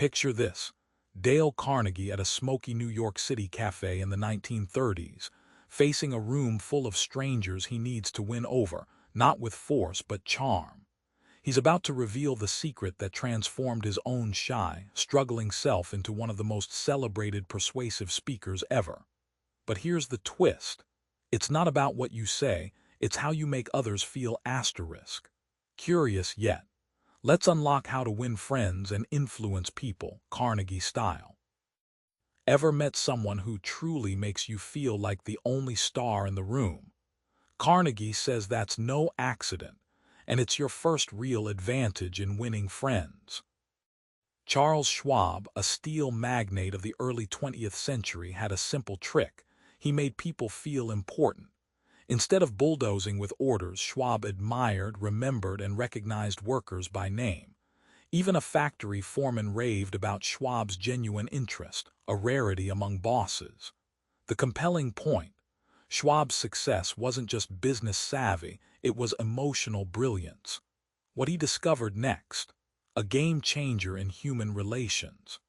Picture this: Dale Carnegie at a smoky New York City cafe in the 1930s, facing a room full of strangers he needs to win over, not with force but charm. He's about to reveal the secret that transformed his own shy, struggling self into one of the most celebrated persuasive speakers ever. But here's the twist. It's not about what you say, it's how you make others feel asterisk. Curious yet. Let's unlock how to win friends and influence people, Carnegie style. Ever met someone who truly makes you feel like the only star in the room? Carnegie says that's no accident, and it's your first real advantage in winning friends. Charles Schwab, a steel magnate of the early 20th century, had a simple trick. He made people feel important. Instead of bulldozing with orders, Schwab admired, remembered, and recognized workers by name. Even a factory foreman raved about Schwab's genuine interest, a rarity among bosses. The compelling point: Schwab's success wasn't just business savvy, it was emotional brilliance. What he discovered next: a game changer in human relations.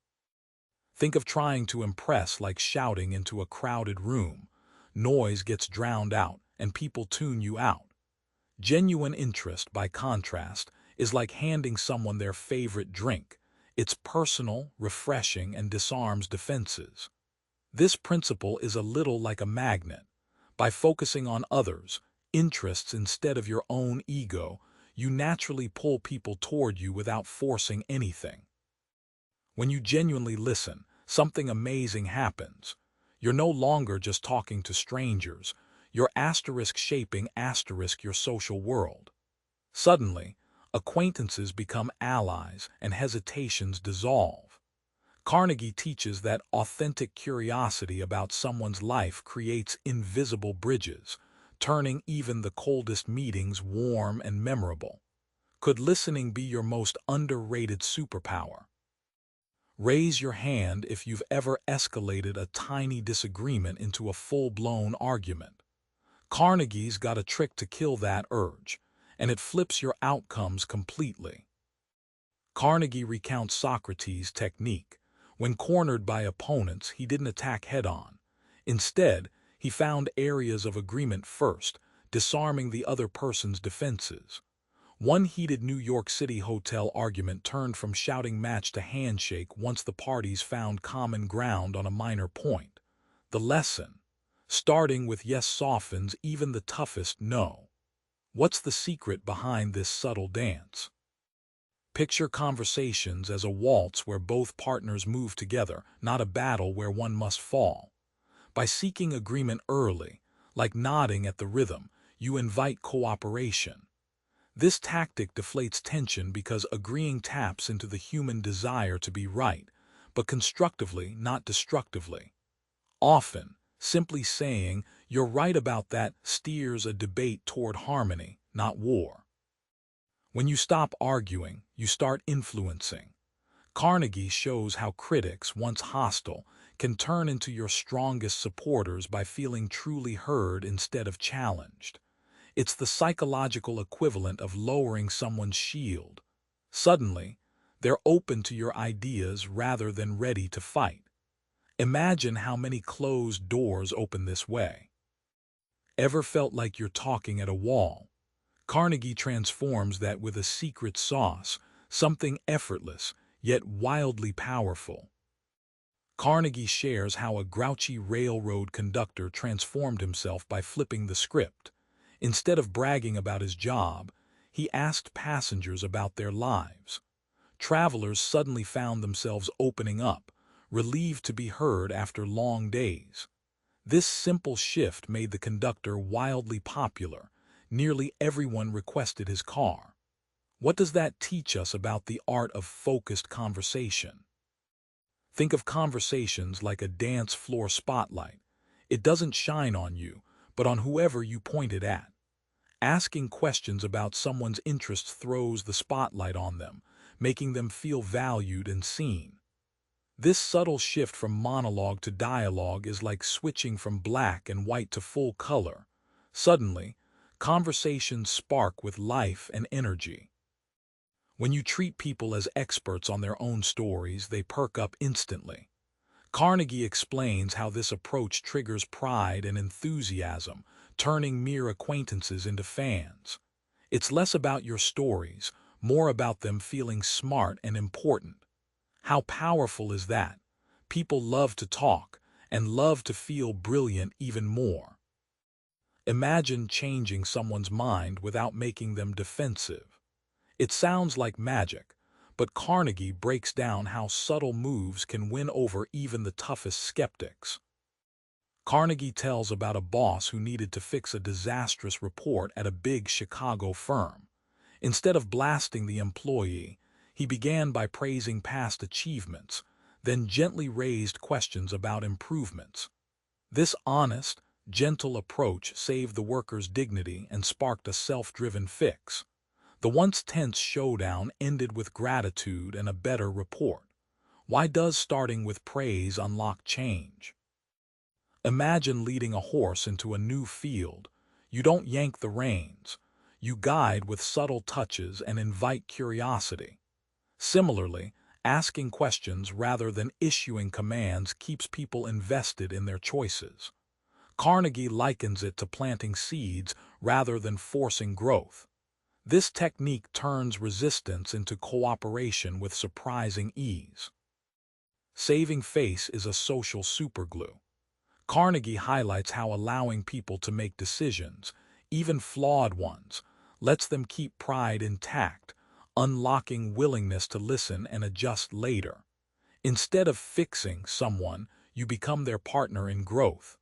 Think of trying to impress like shouting into a crowded room. Noise gets drowned out, and people tune you out. Genuine interest, by contrast, is like handing someone their favorite drink. It's personal, refreshing, and disarms defenses. This principle is a little like a magnet. By focusing on others' interests instead of your own ego, you naturally pull people toward you without forcing anything. When you genuinely listen, something amazing happens. You're no longer just talking to strangers. You're shaping your social world. Suddenly, acquaintances become allies and hesitations dissolve. Carnegie teaches that authentic curiosity about someone's life creates invisible bridges, turning even the coldest meetings warm and memorable. Could listening be your most underrated superpower? Raise your hand if you've ever escalated a tiny disagreement into a full-blown argument. Carnegie's got a trick to kill that urge, and it flips your outcomes completely. Carnegie recounts Socrates' technique. When cornered by opponents, he didn't attack head-on. Instead, he found areas of agreement first, disarming the other person's defenses. One heated New York City hotel argument turned from shouting match to handshake once the parties found common ground on a minor point. The lesson: starting with yes softens even the toughest no. What's the secret behind this subtle dance? Picture conversations as a waltz where both partners move together, not a battle where one must fall. By seeking agreement early, like nodding at the rhythm, you invite cooperation. This tactic deflates tension because agreeing taps into the human desire to be right, but constructively, not destructively. Often, simply saying, "You're right about that," steers a debate toward harmony, not war. When you stop arguing, you start influencing. Carnegie shows how critics, once hostile, can turn into your strongest supporters by feeling truly heard instead of challenged. It's the psychological equivalent of lowering someone's shield. Suddenly, they're open to your ideas rather than ready to fight. Imagine how many closed doors open this way. Ever felt like you're talking at a wall? Carnegie transforms that with a secret sauce, something effortless, yet wildly powerful. Carnegie shares how a grouchy railroad conductor transformed himself by flipping the script. Instead of bragging about his job, he asked passengers about their lives. Travelers suddenly found themselves opening up, relieved to be heard after long days. This simple shift made the conductor wildly popular. Nearly everyone requested his car. What does that teach us about the art of focused conversation? Think of conversations like a dance floor spotlight. It doesn't shine on you, but on whoever you point it at. Asking questions about someone's interests throws the spotlight on them, making them feel valued and seen. This subtle shift from monologue to dialogue is like switching from black and white to full color. Suddenly, conversations spark with life and energy. When you treat people as experts on their own stories, they perk up instantly. Carnegie explains how this approach triggers pride and enthusiasm, turning mere acquaintances into fans. It's less about your stories, more about them feeling smart and important. How powerful is that? People love to talk and love to feel brilliant even more. Imagine changing someone's mind without making them defensive. It sounds like magic, but Carnegie breaks down how subtle moves can win over even the toughest skeptics. Carnegie tells about a boss who needed to fix a disastrous report at a big Chicago firm. Instead of blasting the employee, he began by praising past achievements, then gently raised questions about improvements. This honest, gentle approach saved the worker's dignity and sparked a self-driven fix. The once tense showdown ended with gratitude and a better report. Why does starting with praise unlock change? Imagine leading a horse into a new field. You don't yank the reins. You guide with subtle touches and invite curiosity. Similarly, asking questions rather than issuing commands keeps people invested in their choices. Carnegie likens it to planting seeds rather than forcing growth. This technique turns resistance into cooperation with surprising ease. Saving face is a social superglue. Carnegie highlights how allowing people to make decisions, even flawed ones, lets them keep pride intact, unlocking willingness to listen and adjust later. Instead of fixing someone, you become their partner in growth.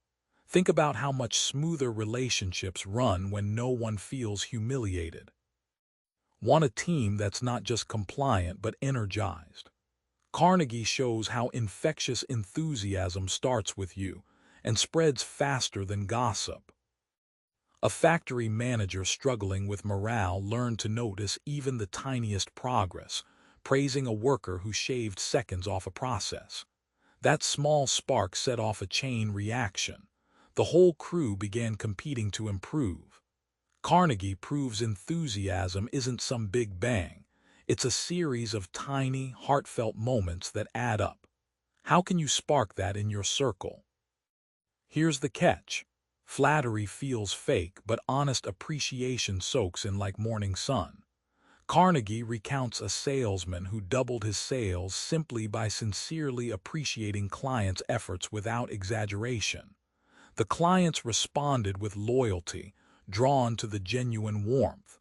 Think about how much smoother relationships run when no one feels humiliated. Want a team that's not just compliant but energized? Carnegie shows how infectious enthusiasm starts with you and spreads faster than gossip. A factory manager struggling with morale learned to notice even the tiniest progress, praising a worker who shaved seconds off a process. That small spark set off a chain reaction. The whole crew began competing to improve. Carnegie proves enthusiasm isn't some big bang. It's a series of tiny, heartfelt moments that add up. How can you spark that in your circle? Here's the catch. Flattery feels fake, but honest appreciation soaks in like morning sun. Carnegie recounts a salesman who doubled his sales simply by sincerely appreciating clients' efforts without exaggeration. The clients responded with loyalty, drawn to the genuine warmth.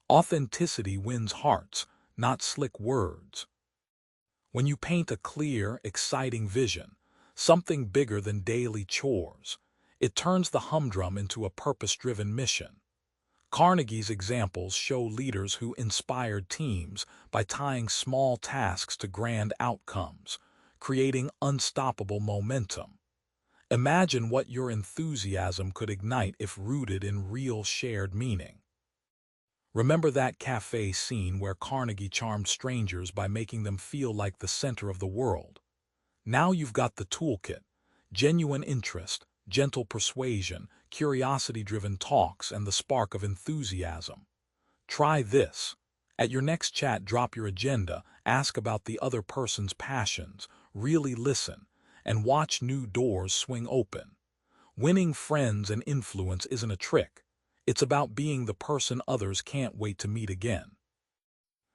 Authenticity wins hearts, not slick words. When you paint a clear, exciting vision, something bigger than daily chores, it turns the humdrum into a purpose-driven mission. Carnegie's examples show leaders who inspired teams by tying small tasks to grand outcomes, creating unstoppable momentum. Imagine what your enthusiasm could ignite if rooted in real shared meaning. Remember that cafe scene where Carnegie charmed strangers by making them feel like the center of the world? Now you've got the toolkit: genuine interest, gentle persuasion, curiosity-driven talks, and the spark of enthusiasm. Try this. At your next chat, drop your agenda, ask about the other person's passions, really listen, and watch new doors swing open. Winning friends and influence isn't a trick. It's about being the person others can't wait to meet again.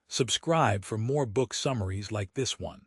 Subscribe for more book summaries like this one.